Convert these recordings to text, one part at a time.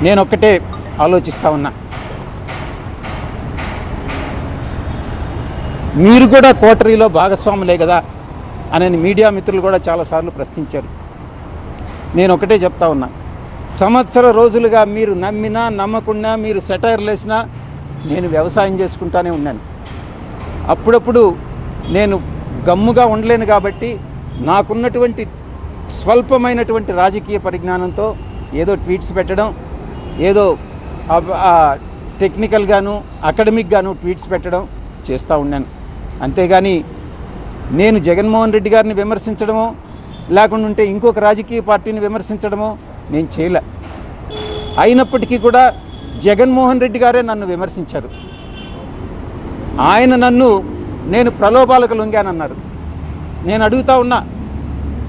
నేను ఒక్కటే ఆలోచిస్తూ ఉన్నా, మీరు కూడా కోటరీలో భాగస్వాములే కదా అని మీడియా మిత్రులు కూడా చాలాసార్లు ప్రశ్నించారు. నేను ఒకటే చెప్తా ఉన్నా, సంవత్సర రోజులుగా మీరు నమ్మినా నమ్మకుండా మీరు సెటైర్లు వేసినా నేను వ్యవసాయం చేసుకుంటానే ఉన్నాను. అప్పుడప్పుడు నేను గమ్ముగా ఉండలేను కాబట్టి నాకున్నటువంటి స్వల్పమైనటువంటి రాజకీయ పరిజ్ఞానంతో ఏదో ట్వీట్స్ పెట్టడం, ఏదో టెక్నికల్గాను అకాడమిక్గాను ట్వీట్స్ పెట్టడం చేస్తూ ఉన్నాను. అంతేగాని నేను జగన్మోహన్ రెడ్డి గారిని విమర్శించడమో లేకుండా ఉంటే ఇంకొక రాజకీయ పార్టీని విమర్శించడమో నేను చేయలే. అయినప్పటికీ కూడా జగన్మోహన్ రెడ్డి గారే నన్ను విమర్శించారు. ఆయన నేను ప్రలోభాలకు లొంగానన్నారు. నేను అడుగుతా ఉన్నా,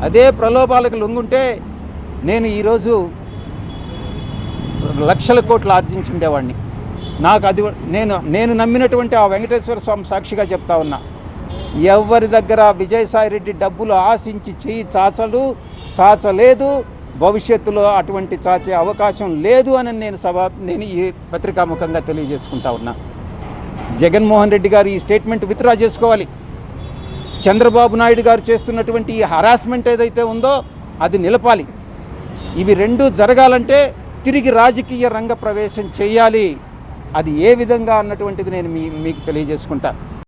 అదే ప్రలోభాలకు లొంగుంటే నేను ఈరోజు లక్షల కోట్లు ఆర్జించుండేవాడిని. నాకు అది నేను నమ్మినటువంటి ఆ వెంకటేశ్వర స్వామి సాక్షిగా చెప్తా ఉన్నా, ఎవరి దగ్గర విజయసాయిరెడ్డి డబ్బులు ఆశించి చేయి చాచలేదు, భవిష్యత్తులో అటువంటి చాచే అవకాశం లేదు అని నేను ఈ పత్రికాముఖంగా తెలియజేసుకుంటా ఉన్నా. జగన్మోహన్ రెడ్డి గారు ఈ స్టేట్మెంట్ విత్డ్రా చేసుకోవాలి. చంద్రబాబు నాయుడు గారు చేస్తున్నటువంటి ఈ హరాస్మెంట్ ఏదైతే ఉందో అది నిలపాలి. ఇవి రెండూ జరగాలంటే తిరిగి రాజకీయ రంగ ప్రవేశం చేయాలి. అది ఏ విధంగా అన్నటువంటిది నేను మీకు తెలియజేసుకుంటా.